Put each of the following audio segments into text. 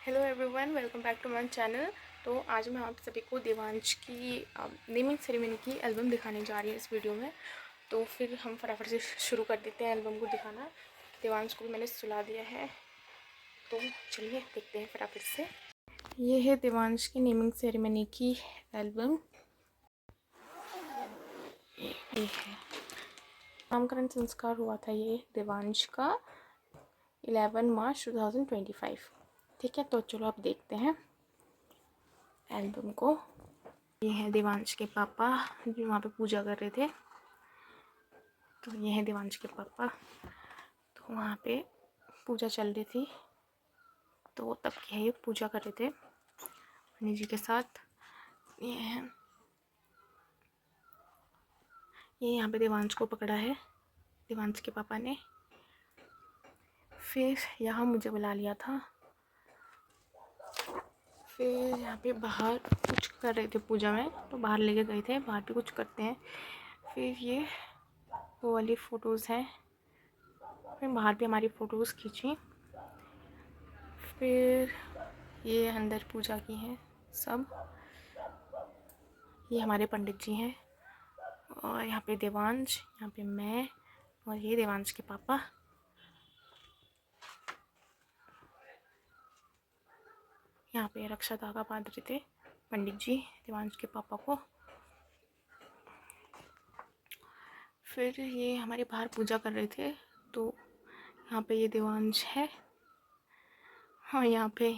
Hello everyone, welcome back to my channel. तो आज मैं आप सभी को देवांश की नेमिंग सेरेमनी की एल्बम दिखाने जा रही है इस वीडियो में। तो फिर हम फटाफट से शुरू कर देते हैं एल्बम को दिखाना। देवांश को मैंने सुला दिया है, तो चलिए देखते हैं फटाफट से। ये है देवांश की नेमिंग सेरेमनी की एल्बम। ये है नामकरण संस्कार हुआ था ये देवांश का 11 मार्च 2025। ठीक है, तो चलो आप देखते हैं एल्बम को। ये है देवांश के पापा जो वहाँ पे पूजा कर रहे थे। तो ये है देवांश के पापा, तो वहाँ पे पूजा चल रही थी, तो तब क्या ये पूजा कर रहे थे मणि जी के साथ। ये है, ये यहाँ पे देवांश को पकड़ा है देवांश के पापा ने। फिर यहाँ मुझे बुला लिया था। फिर यहाँ पे बाहर कुछ कर रहे थे पूजा में, तो बाहर लेके गए थे, बाहर भी कुछ करते हैं। फिर ये वो वाली फ़ोटोज़ हैं, फिर बाहर भी हमारी फ़ोटोज़ खींची। फिर ये अंदर पूजा की है सब। ये हमारे पंडित जी हैं, और यहाँ पे देवांश, यहाँ पे मैं, और ये देवांश के पापा। यहाँ पे रक्षा धागा बांध रहे थे पंडित जी देवांश के पापा को। फिर ये हमारे बाहर पूजा कर रहे थे, तो यहाँ पे ये देवांश है, हाँ यहाँ पे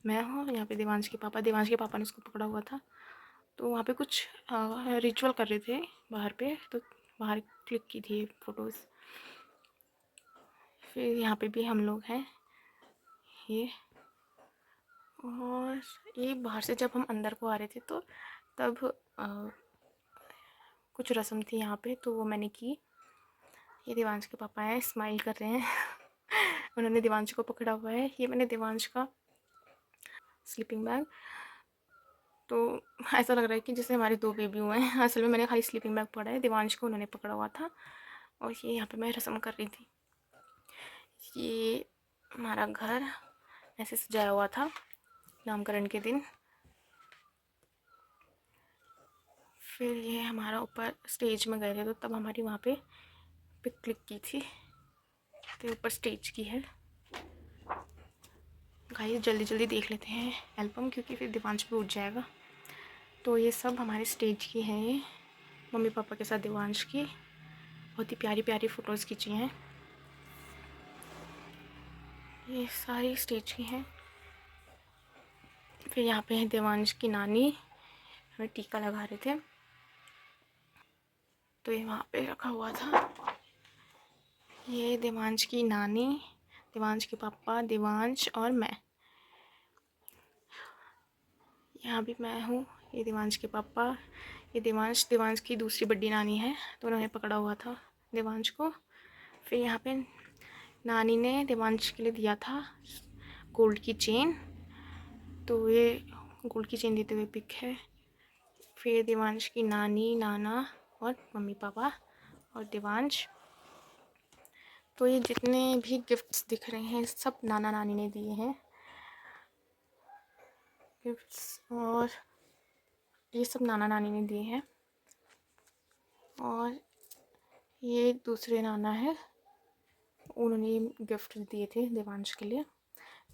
मैं हूँ, यहाँ पे देवांश के पापा ने उसको पकड़ा हुआ था। तो वहाँ पे कुछ रिचुअल कर रहे थे बाहर पे, तो बाहर क्लिक की थी फ़ोटोज़। फिर यहाँ पे भी हम लोग हैं ये। और ये बाहर से जब हम अंदर को आ रहे थे, तो तब कुछ रस्म थी यहाँ पे, तो वो मैंने की। ये देवांश के पापा हैं, स्माइल कर रहे हैं उन्होंने देवांश को पकड़ा हुआ है। ये मैंने देवांश का स्लीपिंग बैग, तो ऐसा लग रहा है कि जैसे हमारे 2 बेबी हुए हैं। असल में मैंने खाली स्लीपिंग बैग पकड़ा है, देवांश को उन्होंने पकड़ा हुआ था। और ये यहाँ पे मैं रस्म कर रही थी। ये हमारा घर ऐसे सजाया हुआ था नामकरण के दिन। फिर ये हमारा ऊपर स्टेज में गए थे, तो तब हमारी वहाँ पे पिक क्लिक की थी, तो ऊपर स्टेज की है। गाइस जल्दी जल्दी देख लेते हैं एल्बम, क्योंकि फिर देवांश भी उठ जाएगा। तो ये सब हमारे स्टेज की है, ये मम्मी पापा के साथ देवांश की बहुत ही प्यारी प्यारी फ़ोटोज़ खींची हैं। ये सारी स्टेज की हैं। फिर यहाँ पे है देवांश की नानी, हमें टीका लगा रहे थे, तो ये वहाँ पे रखा हुआ था। ये देवांश की नानी, देवांश के पापा, देवांश और मैं। यहाँ भी मैं हूँ, ये देवांश के पापा, ये देवांश की दूसरी बड़ी नानी है, तो उन्होंने पकड़ा हुआ था देवांश को। फिर यहाँ पे नानी ने देवांश के लिए दिया था गोल्ड की चेन, तो ये गोल्ड की चेन देते हुए पिक है। फिर देवांश की नानी, नाना और मम्मी पापा और देवांश। तो ये जितने भी गिफ्ट्स दिख रहे हैं सब नाना नानी ने दिए हैं गिफ्ट्स, और ये सब नाना नानी ने दिए हैं। और ये दूसरे नाना है, उन्होंने गिफ्ट दिए थे देवांश के लिए।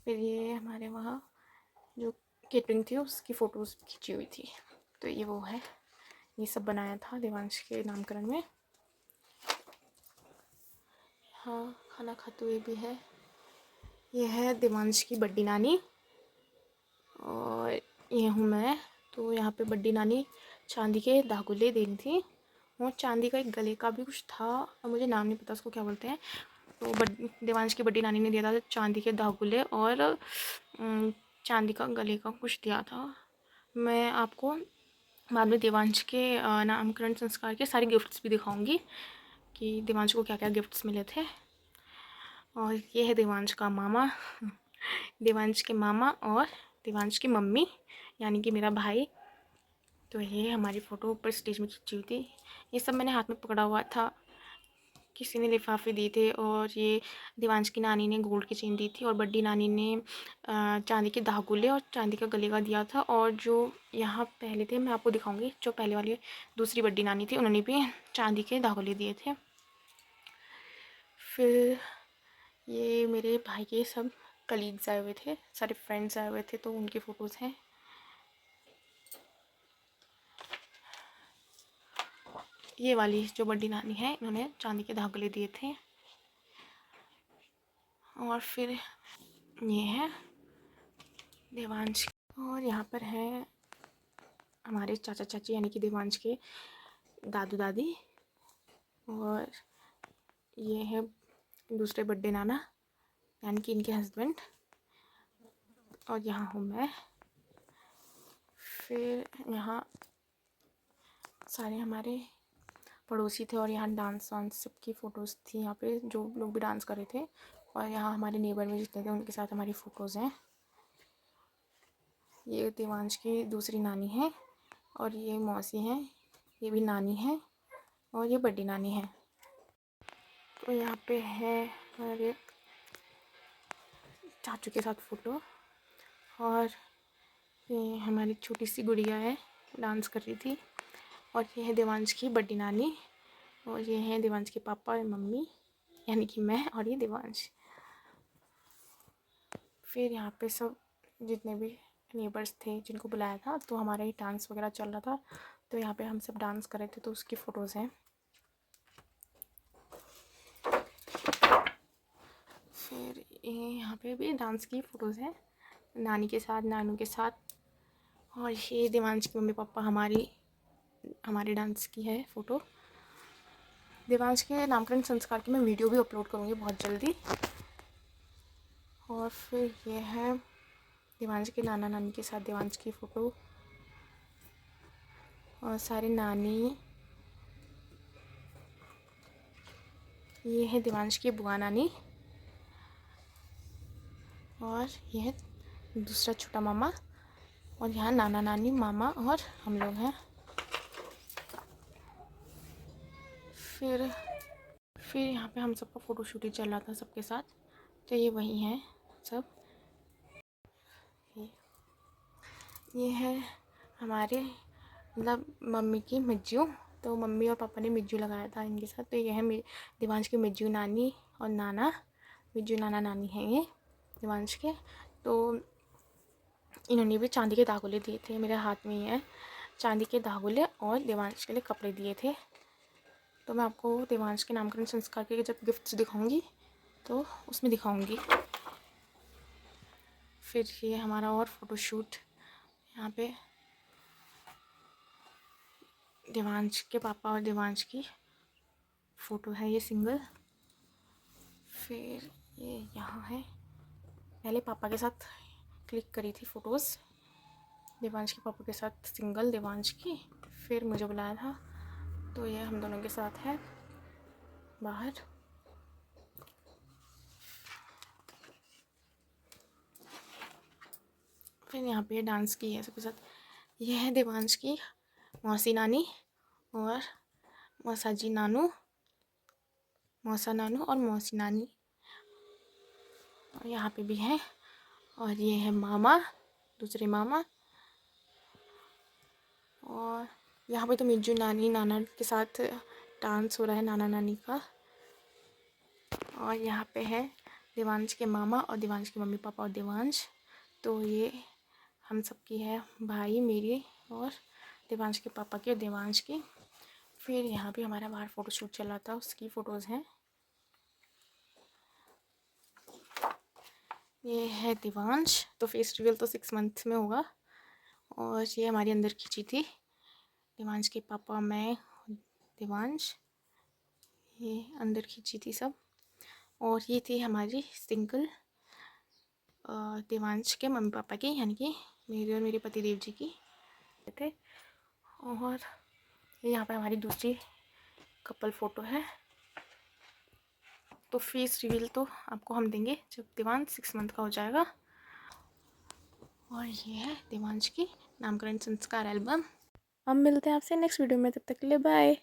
फिर ये हमारे वहाँ जो केटरिंग थी उसकी फ़ोटोज़ खींची हुई थी, तो ये वो है, ये सब बनाया था देवांश के नामकरण में। हाँ, खाना खाते हुए भी है। ये है देवांश की बड़ी नानी, और ये हूँ मैं। तो यहाँ पे बड़ी नानी चांदी के धागुले दे रही थी, और चांदी का एक गले का भी कुछ था, और मुझे नाम नहीं पता उसको क्या बोलते हैं। तो देवांश की बड़ी नानी ने दिया था चांदी के धागुले, और चांदी का गले का कुछ दिया था। मैं आपको बाद में देवांश के नामकरण संस्कार के सारे गिफ्ट्स भी दिखाऊंगी कि देवांश को क्या क्या गिफ्ट्स मिले थे। और ये है देवांश का मामा, देवांश के मामा और देवांश की मम्मी, यानी कि मेरा भाई। तो ये हमारी फ़ोटो ऊपर स्टेज में खींची हुई थी। ये सब मैंने हाथ में पकड़ा हुआ था किसी ने लिफाफे दिए थे, और ये देवांश की नानी ने गोल्ड की चेन दी थी, और बड़ी नानी ने चांदी के धागुले और चांदी का गले का दिया था। और जो यहाँ पहले थे, मैं आपको दिखाऊंगी, जो पहले वाली दूसरी बड़ी नानी थी, उन्होंने भी चांदी के धागुले दिए थे। फिर ये मेरे भाई के सब कलीग्स आए हुए थे, सारे फ्रेंड्स आए हुए थे, तो उनकी फ़ोटोज़ हैं। ये वाली जो बड़ी नानी है, इन्होंने चांदी के धागुले दिए थे। और फिर ये है देवांश, और यहाँ पर है हमारे चाचा चाची यानी कि देवांश के दादू दादी, और ये है दूसरे बड़े नाना यानी कि इनके हस्बैंड, और यहाँ हूँ मैं। फिर यहाँ सारे हमारे पड़ोसी थे, और यहाँ डांस वांस सबकी फ़ोटोज़ थी यहाँ पे, जो लोग भी डांस कर रहे थे। और यहाँ हमारे नेबर में जितने थे उनके साथ हमारी फ़ोटोज़ हैं। ये देवांश की दूसरी नानी है, और ये मौसी हैं, ये भी नानी है, और ये बड़ी नानी है। तो यहाँ पे है हमारे चाचू के साथ फ़ोटो, और ये हमारी छोटी सी गुड़िया है, डांस कर रही थी। और ये है देवांश की बड़ी नानी, और ये हैं देवांश के पापा और मम्मी यानी कि मैं, और ये देवांश। फिर यहाँ पे सब जितने भी नेबर्स थे जिनको बुलाया था, तो हमारा ही डांस वगैरह चल रहा था, तो यहाँ पे हम सब डांस कर रहे थे, तो उसकी फ़ोटोज़ हैं। फिर ये यहाँ पे भी डांस की फ़ोटोज़ हैं, नानी के साथ, नानू के साथ। और ये देवांश के मम्मी पापा हमारे डांस की है फ़ोटो। देवांश के नामकरण संस्कार की मैं वीडियो भी अपलोड करूँगी बहुत जल्दी। और फिर ये है देवांश के नाना नानी के साथ देवांश की फ़ोटो, और सारे नानी। ये है देवांश की बुआ नानी, और ये है दूसरा छोटा मामा, और यहाँ नाना नानी, मामा और हम लोग हैं। फिर यहाँ पे हम सबका फ़ोटोशूट ही चल रहा था सबके साथ, तो ये वही हैं सब। ये है हमारे मतलब मम्मी की मिज्जू, तो मम्मी और पापा ने मिज्जू लगाया था इनके साथ। तो ये है देवांश की मिज्जू नानी और नाना, मिज्जू नाना नानी हैं ये देवांश के। तो इन्होंने भी चांदी के धागुले दिए थे, मेरे हाथ में ही है चांदी के धागुले, और देवांश के लिए कपड़े दिए थे। तो मैं आपको देवांश के नामकरण संस्कार के जब गिफ्ट्स दिखाऊंगी तो उसमें दिखाऊंगी। फिर ये हमारा और फ़ोटोशूट, यहाँ पे देवांश के पापा और देवांश की फ़ोटो है, ये सिंगल। फिर ये यहाँ है, पहले पापा के साथ क्लिक करी थी फ़ोटोज़, देवांश के पापा के साथ सिंगल देवांश की। फिर मुझे बुलाया था, तो ये हम दोनों के साथ है बाहर। फिर यहाँ पे डांस की है सबके साथ। यह है देवांश की मौसी नानी और मौसाजी नानू, मौसा नानू और मौसी नानी, और यहाँ पे भी है। और ये है मामा, दूसरे मामा। और यहाँ पे तो मिज्जू नानी नाना के साथ डांस हो रहा है, नाना नानी का। और यहाँ पे है देवांश के मामा और देवांश के मम्मी पापा और देवांश। तो ये हम सब की है, भाई मेरी और देवांश के पापा की और देवांश की। फिर यहाँ भी हमारा बाहर फ़ोटोशूट चला था, उसकी फ़ोटोज़ हैं। ये है देवांश, तो फेस रिवील तो 6 मंथ में होगा। और ये हमारी अंदर खींची थी, देवांश के पापा, मैं, देवांश, ये अंदर खींची थी सब। और ये थी हमारी सिंगल देवांश के मम्मी पापा की, यानी कि मेरे और मेरे पतिदेव जी की थे। और यहाँ पर हमारी दूसरी कपल फ़ोटो है। तो फेस रिवील तो आपको हम देंगे जब देवांश 6 मंथ का हो जाएगा। और ये है देवांश की नामकरण संस्कार एल्बम। हम मिलते हैं आपसे नेक्स्ट वीडियो में, तब तक के लिए बाय।